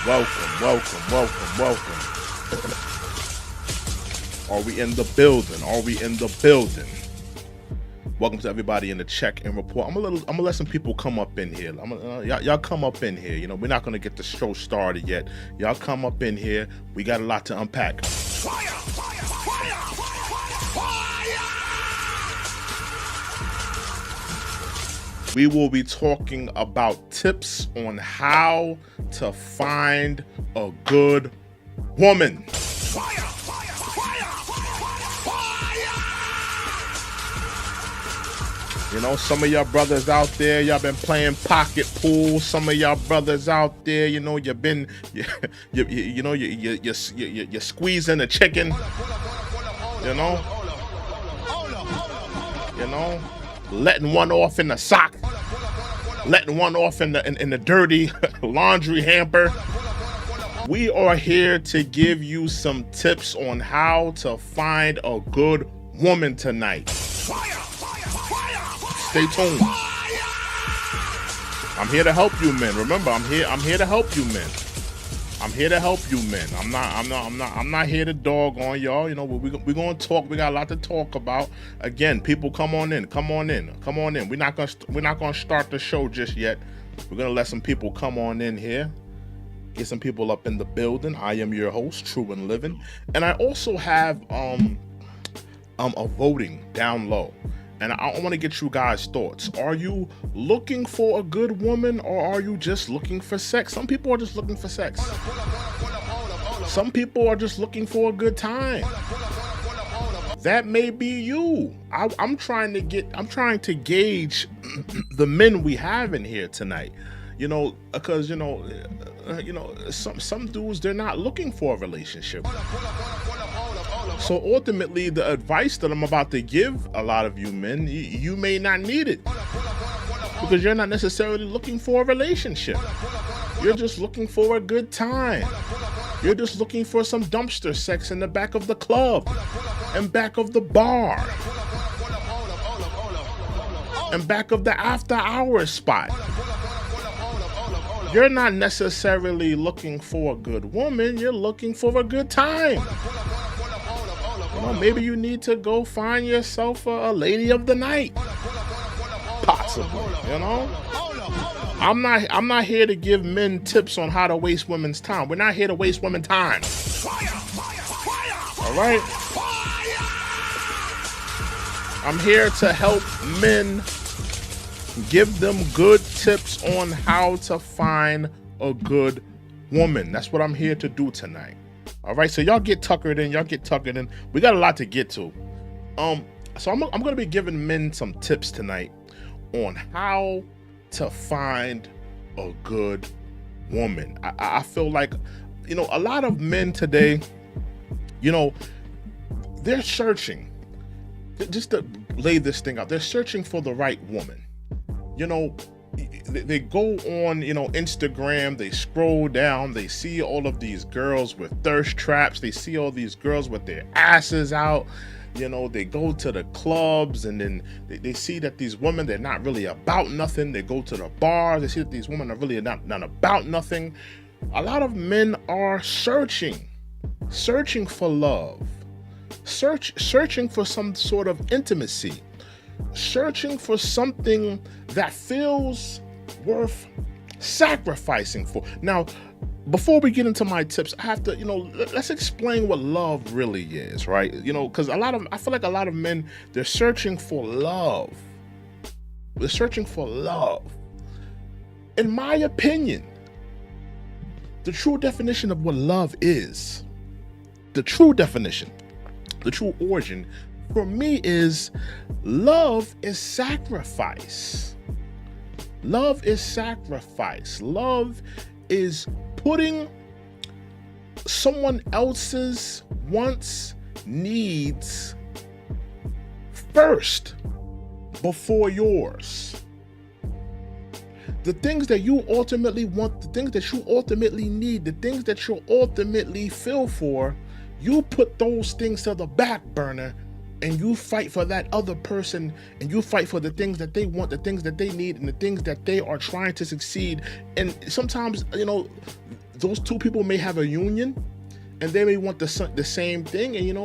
Welcome. Are we in the building? Welcome to everybody in the check-in report. I'm gonna let some people come up in here. Y'all come up in here. You know, we're not gonna get the show started yet. Y'all come up in here. We got a lot to unpack. We will be talking about tips on how to find a good woman. You know, some of y'all brothers out there, y'all been playing pocket pool. Some of y'all brothers out there, you know, you're squeezing a chicken. You know, letting one off in the sock, letting one off in the dirty laundry hamper. We are here to give you some tips on how to find a good woman tonight. Stay tuned. I'm here to help you men. Remember, I'm here to help you men. I'm not here to dog on y'all. You know, we're going to talk. We got a lot to talk about. Again, people, come on in. We're not going to start the show just yet. We're going to let some people come on in here. Get some people up in the building. I am your host, True and Livin', and I also have a voting down low. And I want to get you guys' thoughts. Are you looking for a good woman, or are you just looking for sex? Some people are just looking for sex. Some people are just looking for a good time. That may be you. I'm trying to gauge the men we have in here tonight. You know, because some dudes, they're not looking for a relationship. So ultimately, the advice that I'm about to give a lot of you men, you may not need it, because you're not necessarily looking for a relationship. You're just looking for a good time. You're just looking for some dumpster sex in the back of the club, and back of the bar, and back of the after hours spot. You're not necessarily looking for a good woman. You're looking for a good time. You know, maybe you need to go find yourself a lady of the night. Possibly, you know? I'm not here to give men tips on how to waste women's time. We're not here to waste women's time. All right? I'm here to help men, give them good tips on how to find a good woman. That's what I'm here to do tonight. All right, so y'all get tuckered in. We got a lot to get to. So I'm going to be giving men some tips tonight on how to find a good woman. I feel like, you know, a lot of men today, you know, they're searching. Just to lay this thing out, they're searching for the right woman. You know, they go on, you know, Instagram, they scroll down, they see all of these girls with thirst traps, they see all these girls with their asses out, you know, they go to the clubs, and then they see that these women, they're not really about nothing. They go to the bars, they see that these women are really not about nothing. A lot of men are searching for love, searching for some sort of intimacy, searching for something that feels worth sacrificing for. Now, before we get into my tips, I have to, you know, let's explain what love really is, right? You know, because I feel like a lot of men, they're searching for love. They're searching for love. In my opinion, the true definition of what love is, the true definition, the true origin, for me, is love is sacrifice. Love is sacrifice. Love is putting someone else's wants, needs first before yours. The things that you ultimately want, the things that you ultimately need, the things that you ultimately feel for, you put those things to the back burner, and you fight for that other person, and you fight for the things that they want, the things that they need, and the things that they are trying to succeed. And sometimes, you know, those two people may have a union and they may want the same thing, and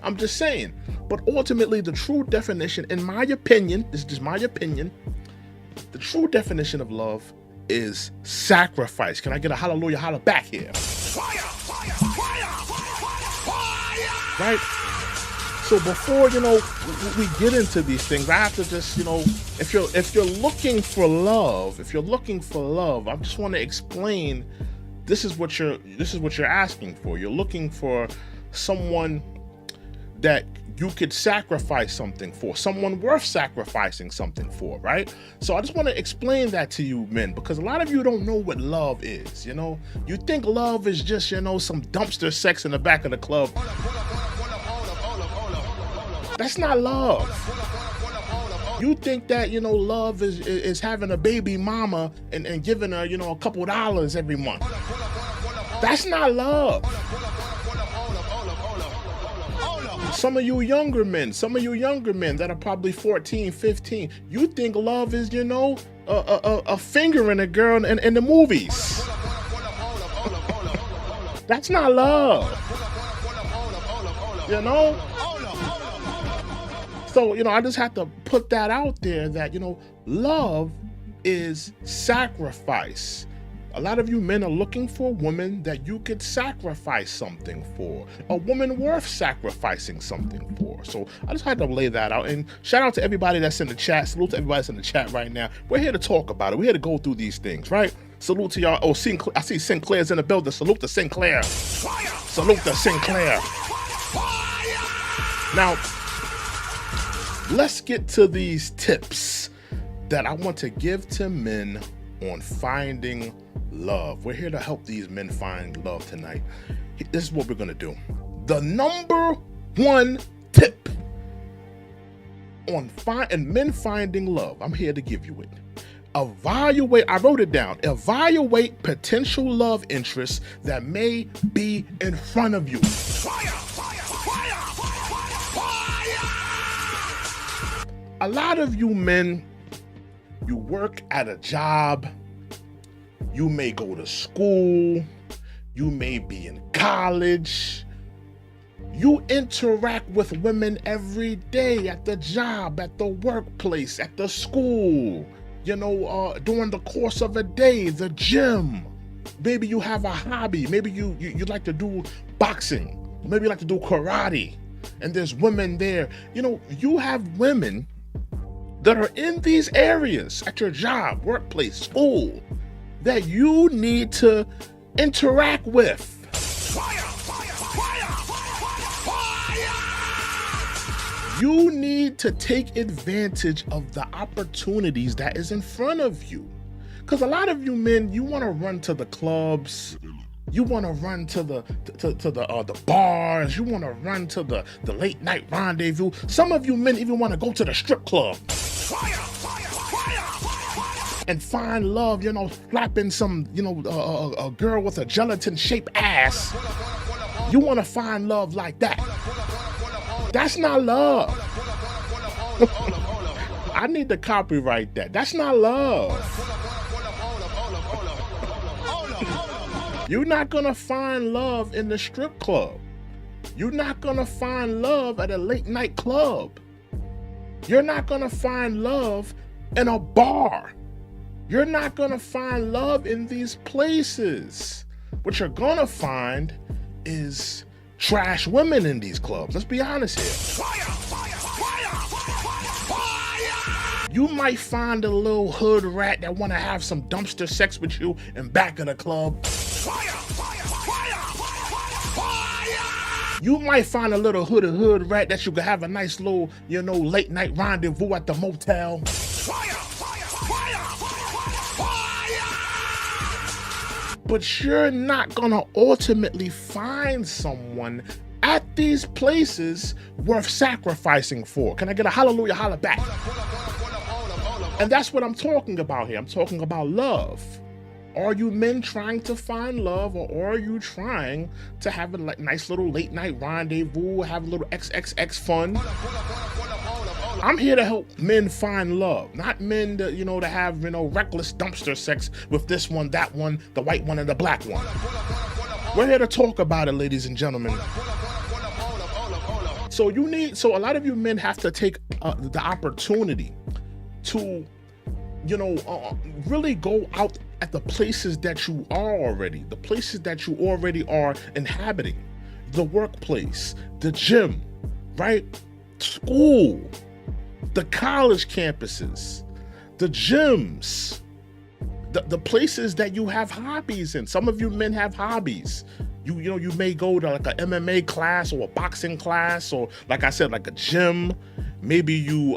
I'm just saying. But ultimately, the true definition, in my opinion, this is just my opinion, the true definition of love is sacrifice. Can I get a hallelujah, holla back here? Fire, fire, fire, fire! Right? So before, we get into these things, I have to just, if you're looking for love, I just want to explain, this is what you're asking for. You're looking for someone that you could sacrifice something for, someone worth sacrificing something for, right? So I just want to explain that to you men, because a lot of you don't know what love is. You think love is just, some dumpster sex in the back of the club. That's not love. You think that, love is having a baby mama and giving her, a couple dollars every month. That's not love. Some of you younger men that are probably 14, 15, you think love is, a finger in a girl in the movies. That's not love. So, I just have to put that out there that, love is sacrifice. A lot of you men are looking for a woman that you could sacrifice something for, a woman worth sacrificing something for. So I just had to lay that out. And shout out to everybody that's in the chat. Salute to everybody that's in the chat right now. We're here to talk about it. We're here to go through these things, right? Salute to y'all. Oh, I see Sinclair's in the building. Salute to Sinclair. Salute to Sinclair. Now, let's get to these tips that I want to give to men on finding love. We're here to help these men find love tonight. This is what we're going to do. The number one tip on men finding love, I'm here to give you it. Evaluate, I wrote it down, evaluate potential love interests that may be in front of you. Fire, fire, fire, fire. A lot of you men, you work at a job, you may go to school, you may be in college, you interact with women every day at the job, at the workplace, at the school, during the course of a day, the gym. Maybe you have a hobby, maybe you like to do boxing, maybe you like to do karate, and there's women there. You have women that are in these areas at your job, workplace, school, that you need to interact with. Fire, fire, fire, fire. You need to take advantage of the opportunities that is in front of you. Because a lot of you men, you want to run to the clubs, you want to run to the bars, you want to run to the late night rendezvous. Some of you men even want to go to the strip club. Fire, fire, fire. And find love, slapping some, a girl with a gelatin-shaped ass. You want to find love like that. That's not love. I need to copyright that. That's not love. You're not going to find love in the strip club. You're not going to find love at a late night club. You're not going to find love in a bar. You're not going to find love in these places. What you're going to find is trash women in these clubs. Let's be honest here. Fire, fire, fire, fire. You might find a little hood rat that want to have some dumpster sex with you in back of the club. Fire, fire, fire, fire. You might find a little hood rat that you could have a nice little, late night rendezvous at the motel. Fire, fire, fire, fire. But you're not gonna ultimately find someone at these places worth sacrificing for. Can I get a hallelujah, holla back? And that's what I'm talking about here. I'm talking about love. Are you men trying to find love, or are you trying to have a nice little late night rendezvous, have a little XXX fun? I'm here to help men find love, not men to, to have, reckless dumpster sex with this one, that one, the white one, and the black one. We're here to talk about it, ladies and gentlemen. So a lot of you men have to take the opportunity to, really go out at the places that you are already, the places that you already are inhabiting, the workplace, the gym, right? School, the college campuses, the gyms, the places that you have hobbies in. Some of you men have hobbies. You may go to like a MMA class or a boxing class, or like I said, like a gym. Maybe you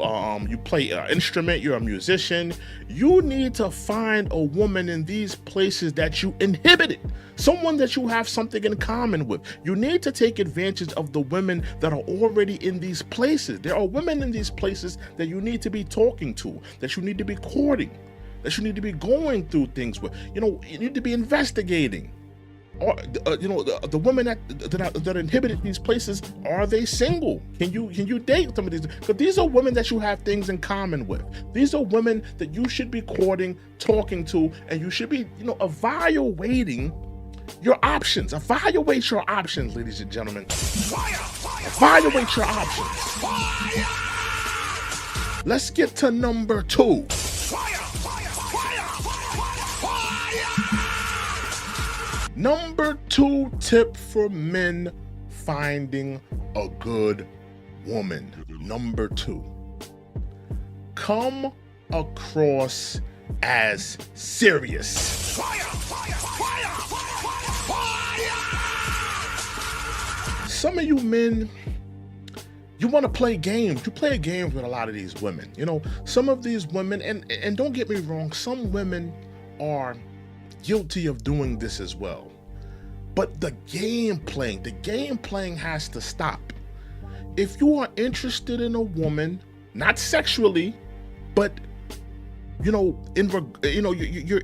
play an instrument, you're a musician. You need to find a woman in these places that you inhibited, someone that you have something in common with. You need to take advantage of the women that are already in these places. There are women in these places that you need to be talking to, that you need to be courting, that you need to be going through things with. You need to be investigating. Or the women that inhibited these places, are they single? Can you date some of these? Because these are women that you have things in common with. These are women that you should be courting, talking to, and you should be evaluating your options. Evaluate your options, ladies and gentlemen. Evaluate your options. Let's get to number 2. Number 2 tip for men finding a good woman. Number 2, come across as serious. Some of you men, you want to play games. You play games with a lot of these women. Some of these women, and don't get me wrong, some women are guilty of doing this as well. But the game playing has to stop. If you are interested in a woman, not sexually, but you're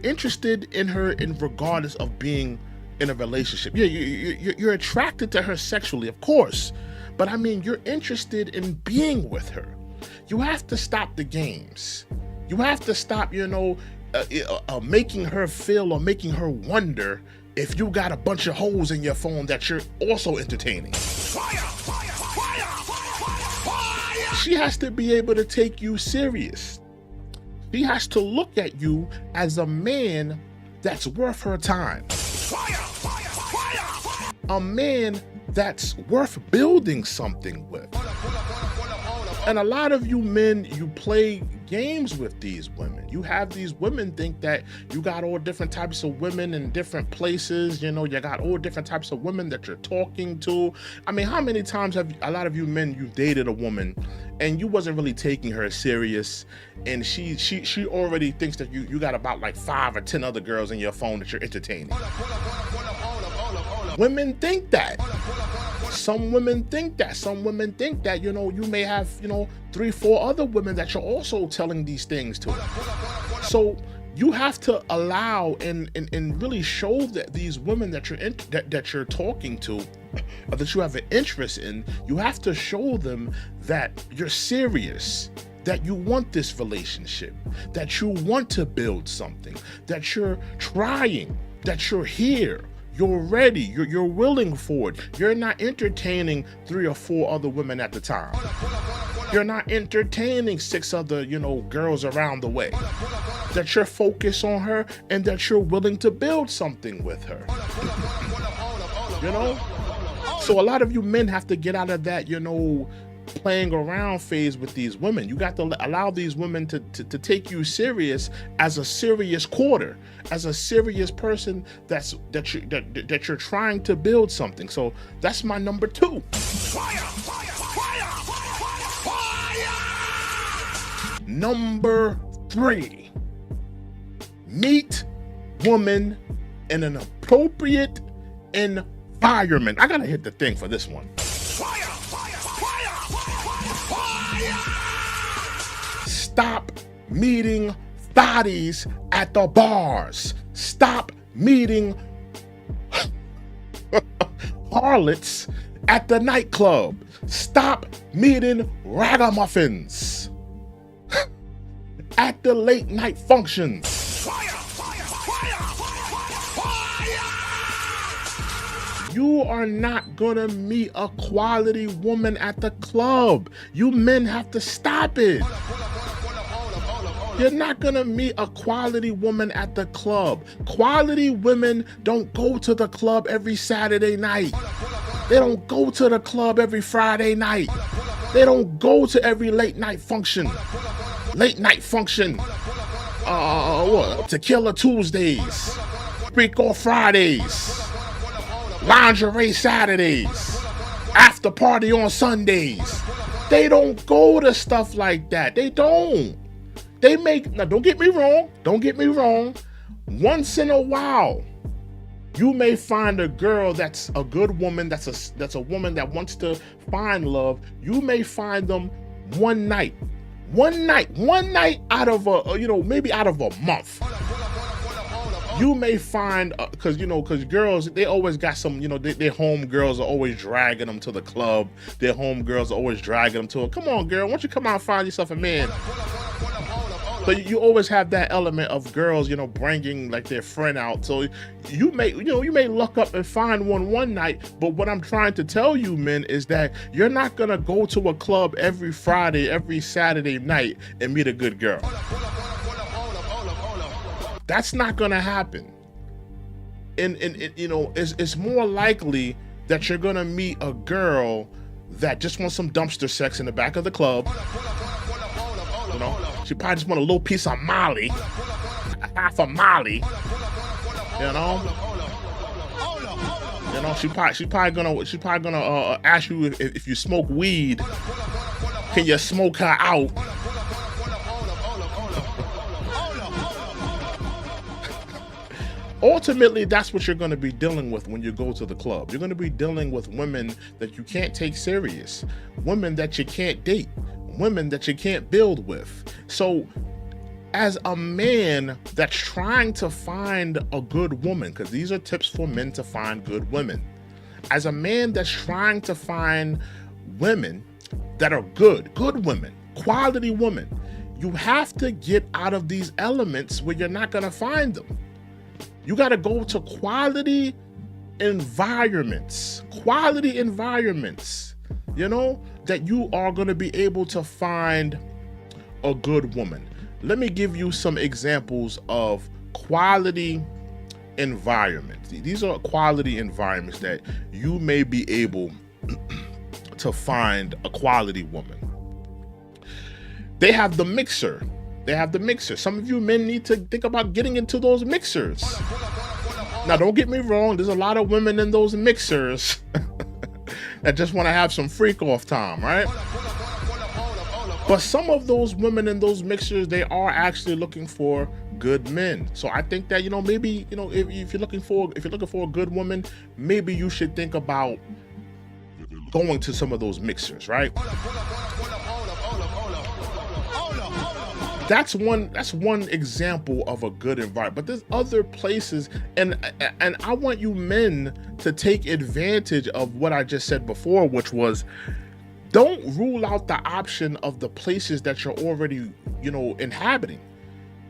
interested in her in regardless of being in a relationship. Yeah, you're attracted to her sexually, of course, but I mean, you're interested in being with her. You have to stop the games. You have to stop, making her feel or making her wonder if you got a bunch of holes in your phone that you're also entertaining. She has to be able to take you serious. She has to look at you as a man that's worth her time. A man that's worth building something with. And a lot of you men, you play games with these women. You have these women think that you got all different types of women in different places. You got all different types of women that you're talking to. I mean, how many times have a lot of you men, you've dated a woman and you wasn't really taking her serious, and she already thinks that you got about like 5 or 10 other girls in your phone that you're entertaining. Women think that. Some women think that, you may have, 3, 4 other women that you're also telling these things to. So you have to allow and really show that these women that you're talking to, or that you have an interest in, you have to show them that you're serious, that you want this relationship, that you want to build something, that you're trying, that you're here. You're ready, you're willing for it. You're not entertaining 3 or 4 other women at the time. You're not entertaining 6 other, girls around the way. That you're focused on her and that you're willing to build something with her. So a lot of you men have to get out of that, playing around phase with these women. You got to allow these women to take you serious as a serious courter, as a serious person that you're trying to build something. So that's my number 2. Number 3, meet woman in an appropriate environment. I gotta hit the thing for this one. Stop meeting thotties at the bars. Stop meeting harlots at the nightclub. Stop meeting ragamuffins at the late night functions. You are not gonna meet a quality woman at the club. You men have to stop it. You're not gonna meet a quality woman at the club. Quality women don't go to the club every Saturday night. They don't go to the club every Friday night. They don't go to every late night function. Late night function. Tequila Tuesdays. Freak on Fridays. Lingerie Saturdays. After party on Sundays. They don't go to stuff like that. They don't. Now don't get me wrong. Once in a while, you may find a girl that's a good woman, that's a woman that wants to find love. You may find them one night out of maybe out of a month. You may find, because girls, they always got some, their home girls are always dragging them to the club. Their home girls are always dragging them to it. Come on, girl, why don't you come out and find yourself a man? But you always have that element of girls, bringing like their friend out. So you may luck up and find one night. But what I'm trying to tell you, men, is that you're not gonna go to a club every Friday, every Saturday night and meet a good girl. That's not gonna happen. And it's more likely that you're gonna meet a girl that just wants some dumpster sex in the back of the club. She probably just want a little piece of Molly, half a Molly. She probably gonna ask you if you smoke weed, can you smoke her out? Ultimately, that's what you're going to be dealing with when you go to the club. You're going to be dealing with women that you can't take serious, women that you can't date, women that you can't build with. So as a man that's trying to find a good woman, because these are tips for men to find good women. As a man that's trying to find women that are good women, quality women, you have to get out of these elements where you're not going to find them. You got to go to quality environments, that you are going to be able to find a good woman. Let me give you some examples of quality environments. These are quality environments that you may be able to find a quality woman. They have the mixer. Some of you men need to think about getting into those mixers. Now, don't get me wrong. There's a lot of women in those mixers that just want to have some freak off time, right? But some of those women in those mixers, they are actually looking for good men. So I think that, maybe, if you're looking for a good woman, maybe you should think about going to some of those mixers, right? That's one example of a good environment. But there's other places, and I want you men to take advantage of what I just said before, which was, don't rule out the option of the places that you're already, inhabiting.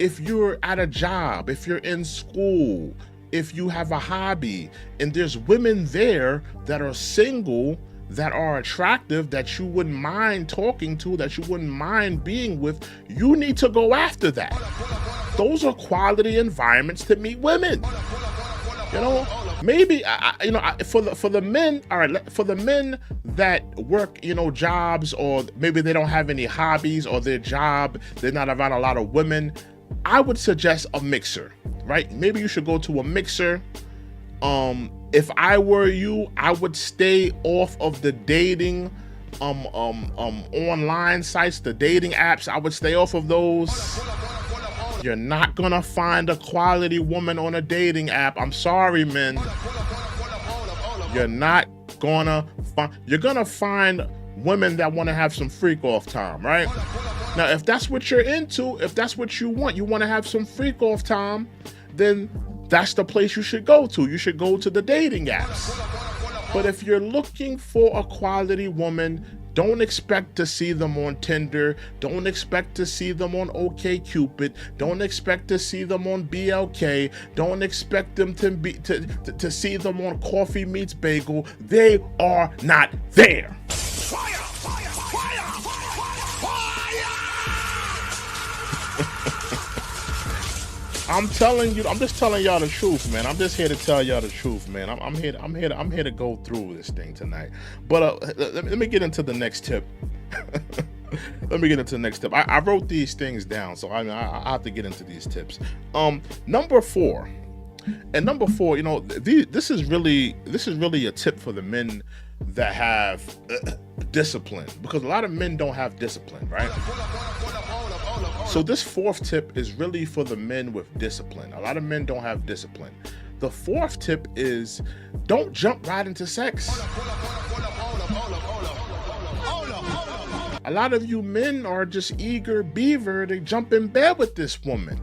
If you're at a job, if you're in school, if you have a hobby, and there's women there that are single, that are attractive, that you wouldn't mind talking to, that you wouldn't mind being with, you need to go after that. Those are quality environments to meet women. Maybe for the men, all right, for the men that work, jobs, or maybe they don't have any hobbies, or their job, they're not around a lot of women, I would suggest a mixer, right? Maybe you should go to a mixer. If I were you, I would stay off of the dating online sites, the dating apps. I would stay off of those. You're not gonna find a quality woman on a dating app. I'm sorry, men. You're gonna find women that want to have some freak off time, right? Now, if that's what you're into, if that's what you want to have some freak off time, then that's the place you should go to. You should go to the dating apps. But if you're looking for a quality woman, don't expect to see them on Tinder. Don't expect to see them on OkCupid. Don't expect to see them on BLK. Don't expect them to see them on Coffee Meets Bagel. They are not there. Fire, fire, fire, I'm telling you, I'm just telling y'all the truth, man. I'm just here to tell y'all the truth, man. I'm here to go through this thing tonight. But let me get into the next tip. Let me get into the next tip. I wrote these things down, so I have to get into these tips. Number four, you know, this is really a tip for the men that have discipline, because a lot of men don't have discipline, right? So this fourth tip is really for the men with discipline. A lot of men don't have discipline. The fourth tip is don't jump right into sex. A lot of you men are just eager beaver to jump in bed with this woman.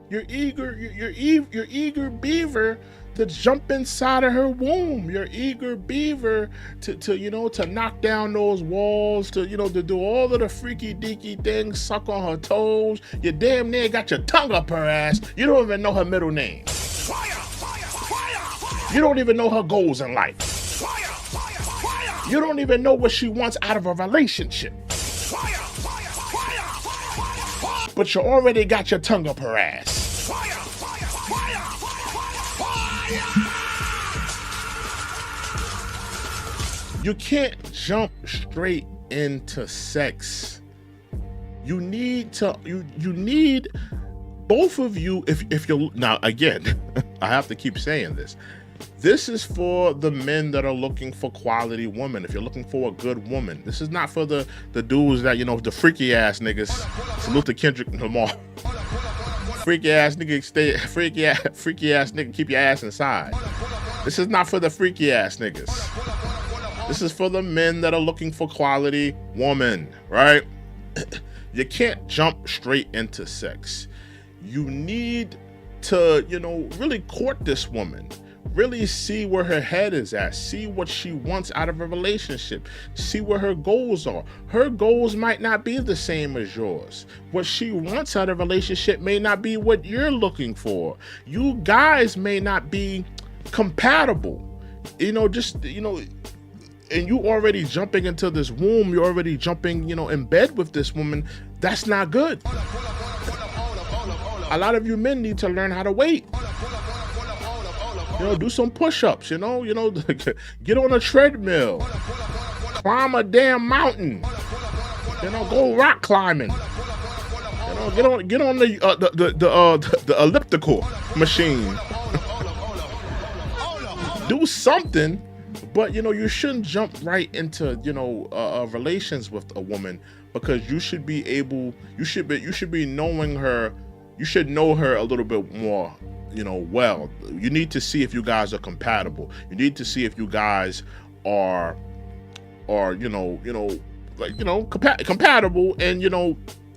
You're eager beaver to jump inside of her womb. You're eager beaver to knock down those walls, to do all of the freaky deaky things, suck on her toes. You damn near got your tongue up her ass. You don't even know her middle name. Fire, fire, fire. You don't even know her goals in life. Fire, fire, fire. You don't even know what she wants out of a relationship. Fire, fire, fire. But you already got your tongue up her ass. Fire, fire, fire, fire. You can't jump straight into sex. You need both of you, if you're, now again, I have to keep saying this. This is for the men that are looking for quality women. If you're looking for a good woman, this is not for the dudes that, the freaky ass niggas. Salute to Kendrick Lamar. Freaky ass nigga, freaky ass nigga, keep your ass inside. This is not for the freaky ass niggas. This is for the men that are looking for quality woman, right? You can't jump straight into sex. You need to, really court this woman. Really see where her head is at. See what she wants out of a relationship. See what her goals are. Her goals might not be the same as yours. What she wants out of a relationship may not be what you're looking for. You guys may not be compatible. And you already jumping into this womb. You're already jumping, in bed with this woman. That's not good. A lot of you men need to learn how to wait. Do some push-ups, get on a treadmill, climb a damn mountain, go rock climbing, get on the elliptical machine. Do something, but you shouldn't jump right into relations with a woman, because you should be knowing her. You should know her a little bit more. Well, you need to see if you guys are compatible. You need to see if you guys are compatible, and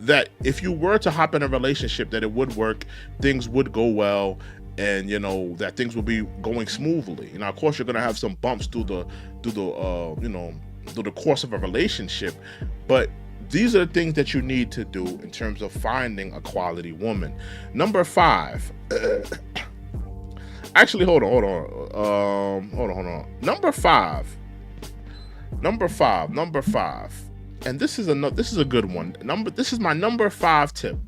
that if you were to hop in a relationship, that it would work, things would go well, and that things will be going smoothly. Of course, you're gonna have some bumps through the course of a relationship, but these are the things that you need to do in terms of finding a quality woman. Number 5. Actually, hold on. Number five. And this is a good one. This is my number 5 tip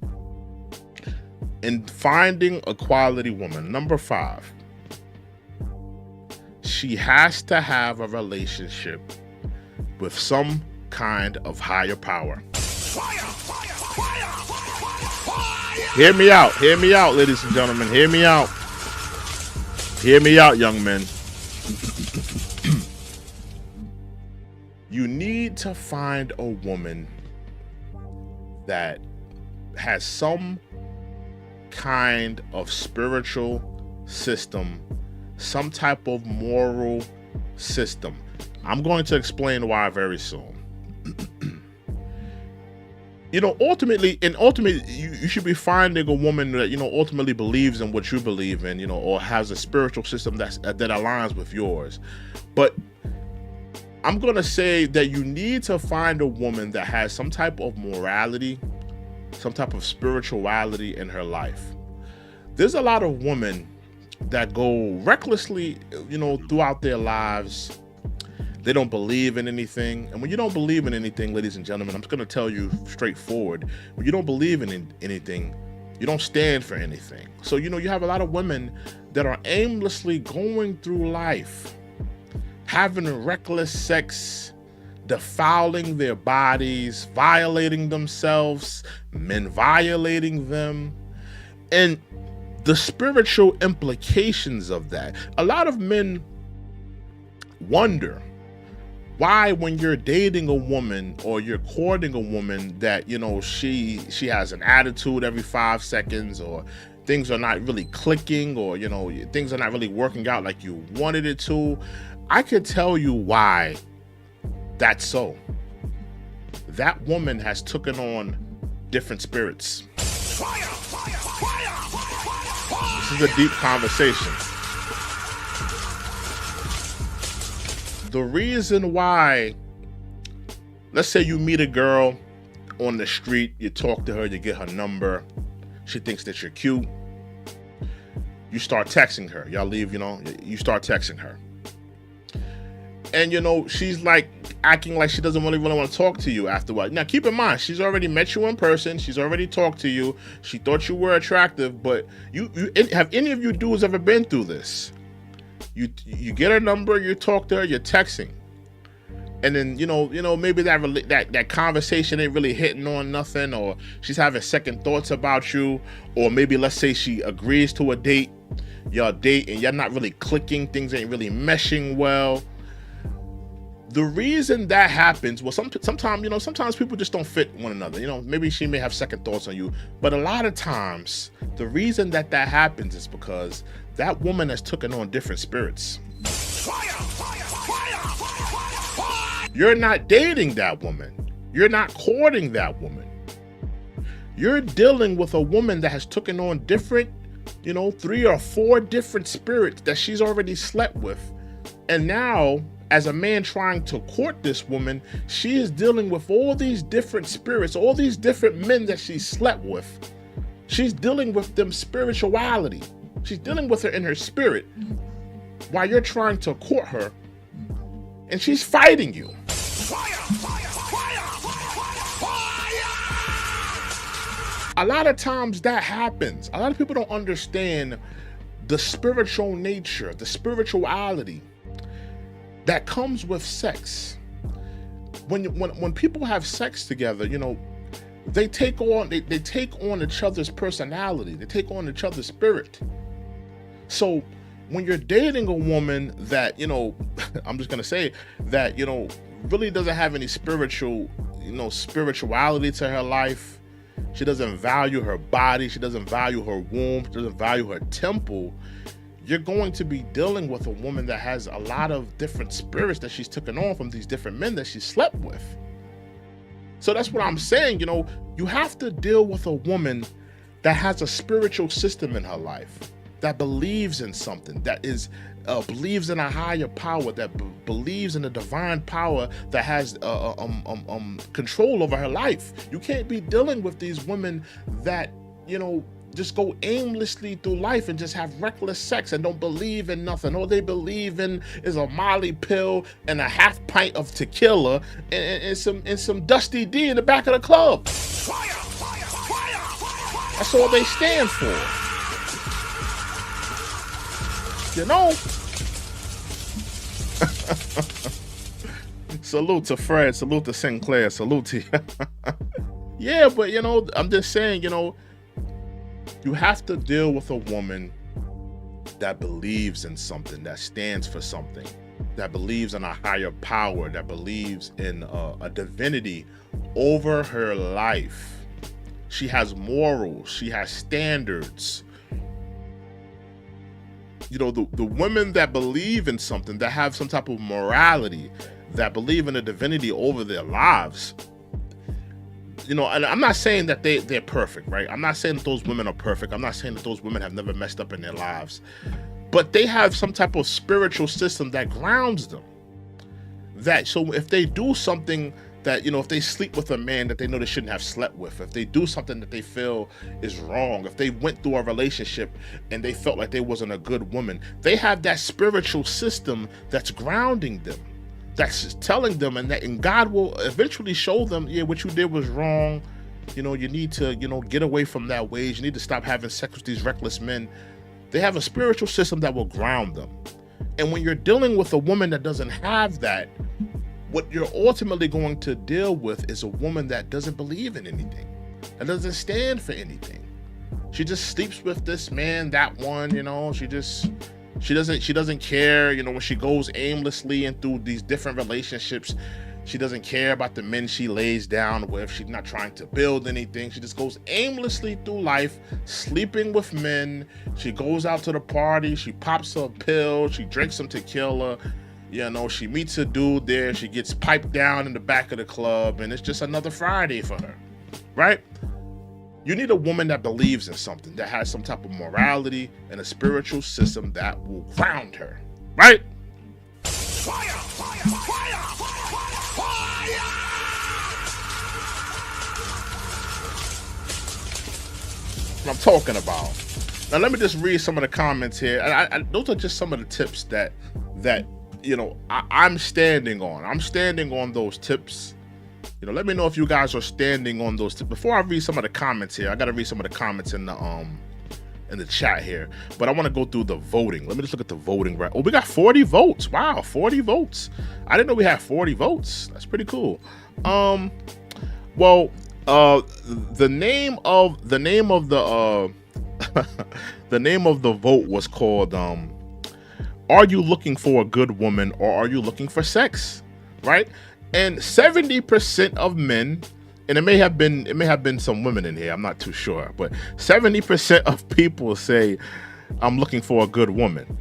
in finding a quality woman. Number 5. She has to have a relationship with some kind of higher power. Hear me out, ladies and gentlemen. Hear me out, young men. You need to find a woman that has some kind of spiritual system, some type of moral system. I'm going to explain why very soon. ultimately, you should be finding a woman that, ultimately believes in what you believe in, or has a spiritual system that aligns with yours. But I'm going to say that you need to find a woman that has some type of morality, some type of spirituality in her life. There's a lot of women that go recklessly, throughout their lives. They don't believe in anything. And when you don't believe in anything, ladies and gentlemen, I'm just going to tell you straightforward. When you don't believe in anything, you don't stand for anything. So, you have a lot of women that are aimlessly going through life, having reckless sex, defiling their bodies, violating themselves, men violating them, and the spiritual implications of that. A lot of men wonder why, when you're dating a woman or you're courting a woman, that she has an attitude every 5 seconds, or things are not really clicking, or things are not really working out like you wanted it to. I could tell you why that's so. That woman has taken on different spirits. Fire, fire, fire, fire. This is a deep conversation. The reason why, let's say you meet a girl on the street, you talk to her, you get her number, she thinks that you're cute, you start texting her, y'all leave, you start texting her. And she's like acting like she doesn't really want to talk to you after a while. Now keep in mind, she's already met you in person, she's already talked to you, she thought you were attractive, but you have any of you dudes ever been through this? You get her number, you talk to her, you're texting, and then maybe that conversation ain't really hitting on nothing, or she's having second thoughts about you, or maybe let's say she agrees to a date, y'all date, and you're not really clicking, things ain't really meshing well. The reason that happens, well, sometimes people just don't fit one another. Maybe she may have second thoughts on you, but a lot of times the reason that happens is because that woman has taken on different spirits. Fire, fire, fire, fire, fire. You're not dating that woman. You're not courting that woman. You're dealing with a woman that has taken on different, 3 or 4 different spirits that she's already slept with. And now, as a man trying to court this woman, she is dealing with all these different spirits, all these different men that she slept with. She's dealing with them spirituality. She's dealing with her in her spirit while you're trying to court her, and she's fighting you. Fire, fire, fire, fire, fire. A lot of times that happens. A lot of people don't understand the spiritual nature, the spirituality that comes with sex. When people have sex together, they take on each other's personality. They take on each other's spirit. So when you're dating a woman that, I'm just gonna say that, really doesn't have any spirituality to her life. She doesn't value her body. She doesn't value her womb. She doesn't value her temple. You're going to be dealing with a woman that has a lot of different spirits that she's taken on from these different men that she slept with. So that's what I'm saying. You have to deal with a woman that has a spiritual system in her life, that believes in something, that is believes in a higher power, that believes in a divine power that has control over her life. You can't be dealing with these women that just go aimlessly through life and just have reckless sex and don't believe in nothing. All they believe in is a Molly pill and a half pint of tequila and some Dusty D in the back of the club. Fire, fire, fire, fire. That's all they stand for. Salute to Fred, salute to Sinclair, salute to yeah, but I'm just saying, you have to deal with a woman that believes in something, that stands for something, that believes in a higher power, that believes in a divinity over her life. She has morals, she has standards. The women that believe in something, that have some type of morality, that believe in a divinity over their lives, and I'm not saying that they're perfect, right? I'm not saying that those women are perfect. I'm not saying that those women have never messed up in their lives, but they have some type of spiritual system that grounds them. That so if they do something that, if they sleep with a man that they know they shouldn't have slept with, if they do something that they feel is wrong, if they went through a relationship and they felt like they wasn't a good woman, they have that spiritual system that's grounding them, that's telling them, and God will eventually show them, yeah, what you did was wrong. You need to, get away from that ways. You need to stop having sex with these reckless men. They have a spiritual system that will ground them. And when you're dealing with a woman that doesn't have that, what you're ultimately going to deal with is a woman that doesn't believe in anything, that doesn't stand for anything. She just sleeps with this man, that one, she doesn't care, when she goes aimlessly and through these different relationships. She doesn't care about the men she lays down with. She's not trying to build anything. She just goes aimlessly through life, sleeping with men. She goes out to the party. She pops a pill. She drinks some tequila. She meets a dude there. She gets piped down in the back of the club, and it's just another Friday for her, right? You need a woman that believes in something, that has some type of morality and a spiritual system that will ground her, right? Fire! Fire! Fire! Fire! What I'm talking about. Now let me just read some of the comments here. Those are just some of the tips that I'm standing on. I'm standing on those tips. Let me know if you guys are standing on those tips. Before I read some of the comments here, I gotta read some of the comments in the chat here. But I want to go through the voting. Let me just look at the voting. Right. Oh, we got 40 votes. Wow, 40 votes. I didn't know we had 40 votes. That's pretty cool. Well, the name of the the name of the vote was called "Are you looking for a good woman, or are you looking for sex?" Right? And 70% of men, and it may have been some women in here, I'm not too sure, but 70% of people say I'm looking for a good woman.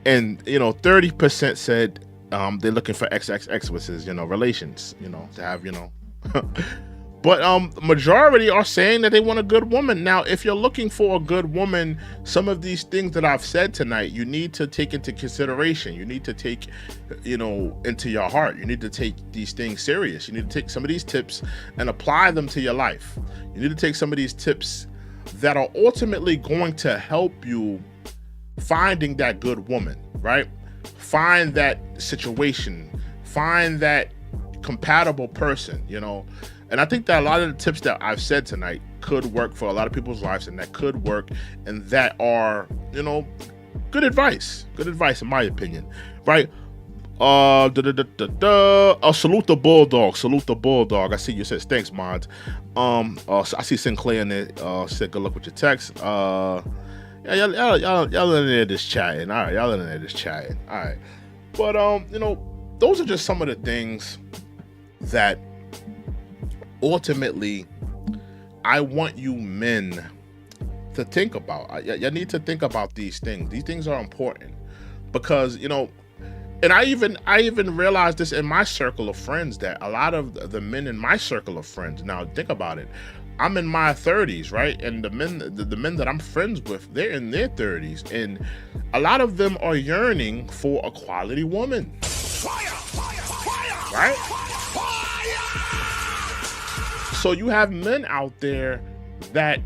And 30% said they're looking for XXX, which is relations, to have But majority are saying that they want a good woman. Now, if you're looking for a good woman, some of these things that I've said tonight, you need to take into consideration. You need to take, into your heart. You need to take these things serious. You need to take some of these tips and apply them to your life. You need to take some of these tips that are ultimately going to help you finding that good woman, right? Find that situation, find that compatible person, And I think that a lot of the tips that I've said tonight could work for a lot of people's lives, and that could work, and that are, good advice. Good advice, in my opinion, right? Salute the bulldog. Salute the bulldog. I see you says thanks, Mons. I see Sinclair in there. Said good luck with your text. Yeah, y'all in there just chatting. All right, y'all in there just chatting. All right, but those are just some of the things that ultimately I want you men to think about. You need to think about these things. These things are important because and I even realized this in my circle of friends, that a lot of the men in my circle of friends, now think about it, I'm in my 30s, right? And the men that I'm friends with, they're in their 30s, and a lot of them are yearning for a quality woman. Fire, fire, fire, right? Fire! So you have men out there that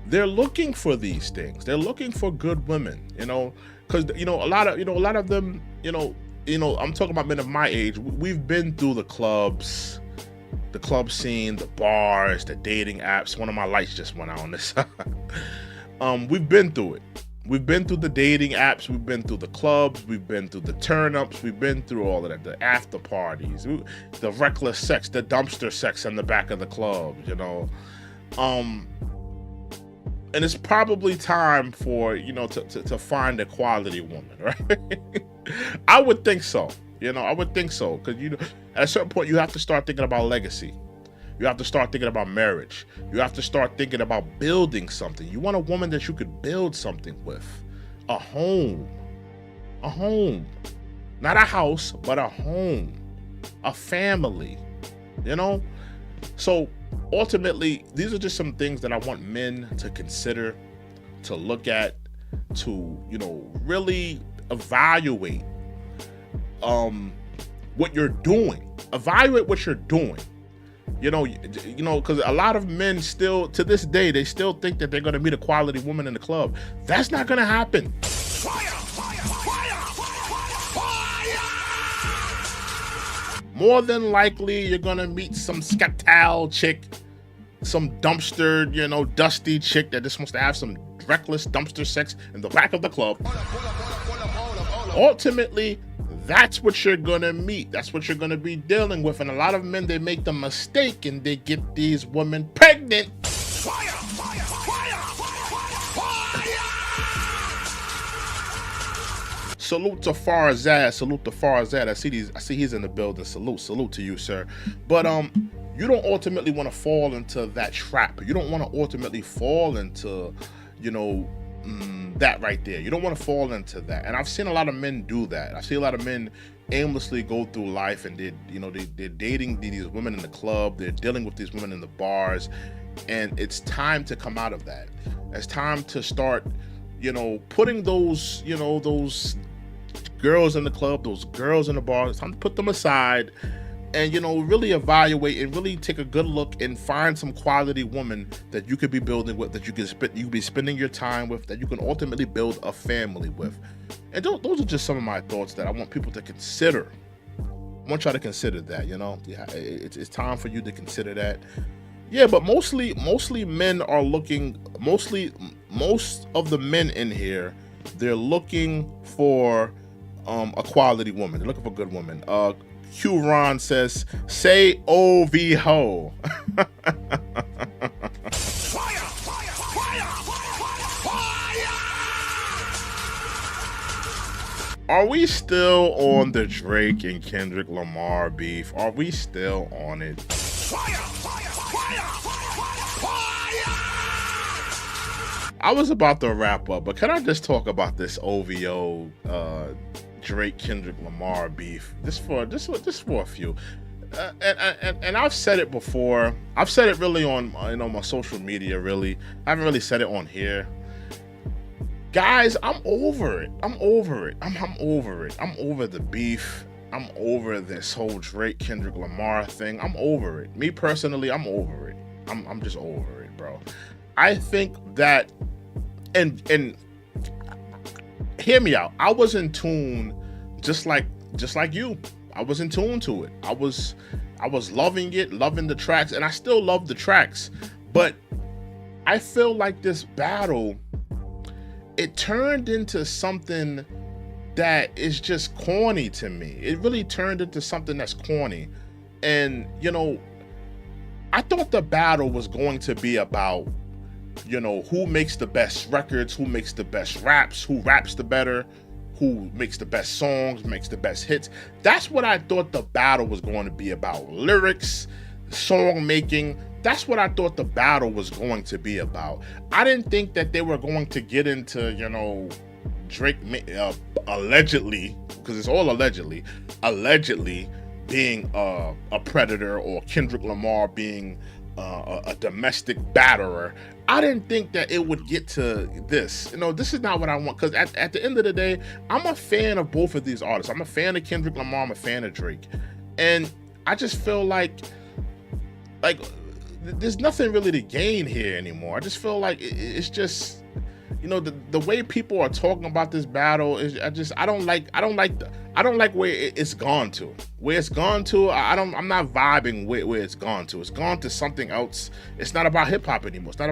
they're looking for these things. They're looking for good women, because a lot of them, I'm talking about men of my age. We've been through the club scene, the bars, the dating apps. One of my lights just went out on this. We've been through it. We've been through the dating apps. We've been through the clubs. We've been through the turn-ups. We've been through all of that, the after parties, the reckless sex, the dumpster sex in the back of the club, and it's probably time for, to find a quality woman, right? I would think so. I would think so. Because, at a certain point, you have to start thinking about legacy. You have to start thinking about marriage. You have to start thinking about building something. You want a woman that you could build something with. A home. A home. Not a house, but a home. A family. So ultimately, these are just some things that I want men to consider, to look at, to, really evaluate what you're doing. Evaluate what you're doing. Because a lot of men still, to this day, they still think that they're going to meet a quality woman in the club. That's not going to happen. More than likely, you're going to meet some scatal chick, some dumpster, dusty chick that just wants to have some reckless dumpster sex in the back of the club. Ultimately, that's what you're gonna meet. That's what you're gonna be dealing with. And a lot of men, they make the mistake and they get these women pregnant. Fire, fire, fire, fire. Salute to Farzad. Salute to Farzad. I see he's in the building. Salute to you, sir. But you don't ultimately want to fall into that trap. You don't want to ultimately fall into, that right there. You don't want to fall into that. And I've seen a lot of men do that. I see a lot of men aimlessly go through life and they're dating these women in the club. They're dealing with these women in the bars. And it's time to come out of that. It's time to start, putting those, those girls in the club, those girls in the bar. It's time to put them aside and, really evaluate and really take a good look and find some quality woman that you could be building with, that you can be spending your time with, that you can ultimately build a family with. And those are just some of my thoughts that I want people to consider. I want y'all to consider that, Yeah, it's time for you to consider that. Yeah, but mostly men are looking, most of the men in here, they're looking for a quality woman. They're looking for a good woman. Q Ron says, say OV ho. Fire, fire, fire, fire. Are we still on the Drake and Kendrick Lamar beef? Are we still on it? Fire, fire, fire, fire. I was about to wrap up, but can I just talk about this OVO Drake Kendrick Lamar beef just for a few, and I've said it before. I've said it really on my social media. Really, I haven't really said it on here. Guys, I'm over it. I'm over it. I'm over it. I'm over the beef. I'm over this whole Drake Kendrick Lamar thing. I'm over it. Me personally, I'm over it. I'm just over it, bro. I think that, and hear me out. I was in tune, just like you. I was in tune to it. I was loving it, loving the tracks, and I still love the tracks. But I feel like this battle, it turned into something that is just corny to me. It really turned into something that's corny. And, I thought the battle was going to be about, who makes the best records, who makes the best raps, who raps the better, who makes the best songs, makes the best hits. That's what I thought the battle was going to be about. Lyrics, song making. That's what I thought the battle was going to be about. I didn't think that they were going to get into, Drake allegedly, because it's all allegedly being a predator, or Kendrick Lamar being a domestic batterer. I didn't think that it would get to this. This is not what I want, because at the end of the day, I'm a fan of both of these artists. I'm a fan of Kendrick Lamar, I'm a fan of Drake. And I just feel like there's nothing really to gain here anymore. I just feel like it's just, the way people are talking about this battle is, I don't like where it's gone to. Where it's gone to, I'm not vibing where it's gone to. It's gone to something else. It's not about hip hop anymore. It's not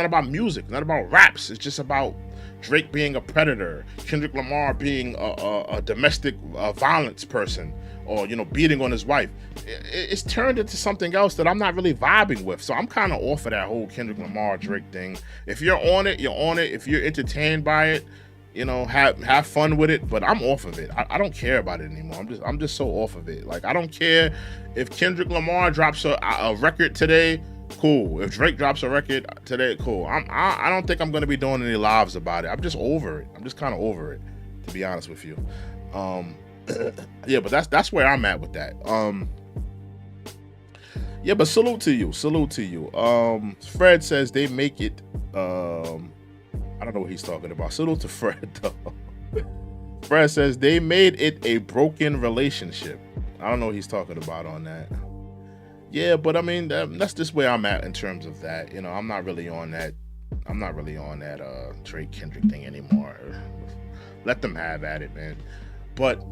about music. It's not about raps. It's just about Drake being a predator, Kendrick Lamar being a domestic violence person, or beating on his wife. It's turned into something else that I'm not really vibing with. So I'm kind of off of that whole Kendrick Lamar Drake thing. If you're on it, you're on it. If you're entertained by it, have fun with it. But I'm off of it. I don't care about it anymore. I'm just so off of it. Like, I don't care if Kendrick Lamar drops a record today. Cool. If Drake drops a record today, cool. I don't think I'm gonna be doing any lives about it. I'm just over it. I'm just kind of over it, to be honest with you. Yeah, but that's where I'm at with that. Yeah, but salute to you. Salute to you. Fred says they make it. I don't know what he's talking about. Salute to Fred though. Fred says they made it a broken relationship. I don't know what he's talking about on that. Yeah, but I mean that's just where I'm at in terms of that. You know, I'm not really on that Drake Kendrick thing anymore. Let them have at it, man. But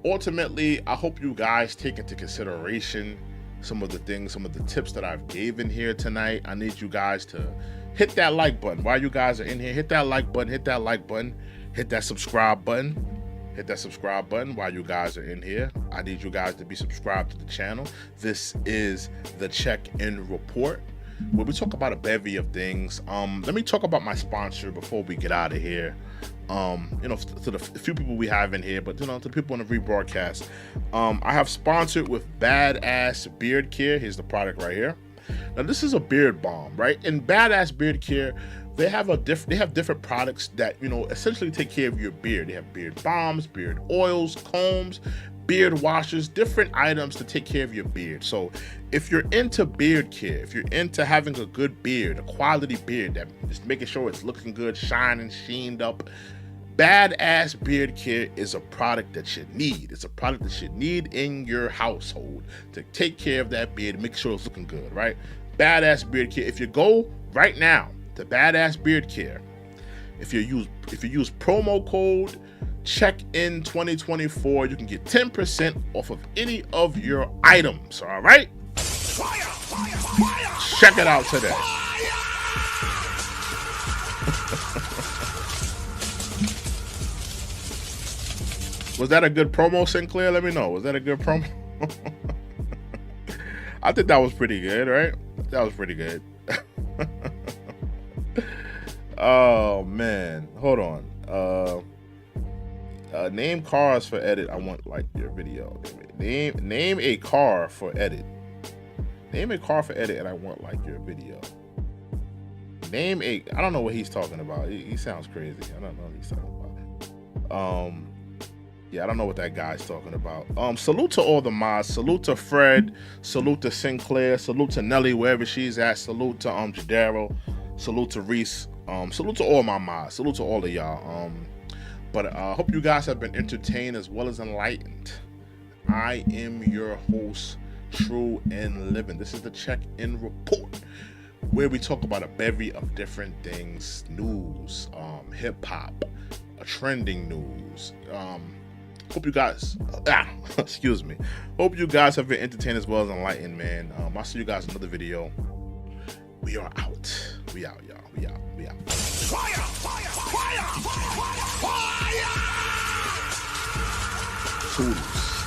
ultimately, I hope you guys take into consideration some of the things, some of the tips that I've given here tonight. I need you guys to hit that like button. While you guys are in here, hit that like button, hit that like button, hit that subscribe button. Hit that subscribe button while you guys are in here. I need you guys to be subscribed to the channel. This is the Check-In Report, where we talk about a bevy of things. Let me talk about my sponsor before we get out of here. You know, to the few people we have in here, but you know, to the people in the rebroadcast, I have sponsored with Badass Beard Care. Here's the product right here. Now, this is a beard balm, right? In Badass Beard Care, they have different products that, you know, essentially take care of your beard. They have beard balms, beard oils, combs, beard washers, different items to take care of your beard. So if you're into beard care, if you're into having a good beard, a quality beard, that just making sure it's looking good, shining, sheened up, Badass Beard Care is a product that you need. It's a product that you need in your household to take care of that beard, make sure it's looking good, right? Badass Beard Care. If you go right now to Badass Beard Care, if you use promo code Check-In 2024, you can get 10% off of any of your items. All right, check it out today. Was that a good promo, Sinclair? Let me know. Was that a good promo? I think that was pretty good, right? That was pretty good. Oh man, hold on. Name cars for edit. I want like your video. Name a car for edit. Name a car for edit, and I want like your video. I don't know what he's talking about. He sounds crazy. I don't know what he's talking about. Yeah, I don't know what that guy's talking about. Salute to all the mods. Salute to Fred. Salute to Sinclair. Salute to Nelly, wherever she's at. Salute to Jadaro. Salute to Reese. Salute to all my mods. Salute to all of y'all. But I hope you guys have been entertained as well as enlightened. I am your host, True and Living. This is the Check-In Report, where we talk about a bevy of different things: news, hip hop, trending news. Hope you guys, excuse me. Hope you guys have been entertained as well as enlightened, man. I'll see you guys in another video. We are out. We out, y'all. We out. We out. Fire! Fire! Fire! Fire! Fire! Fire! Tools.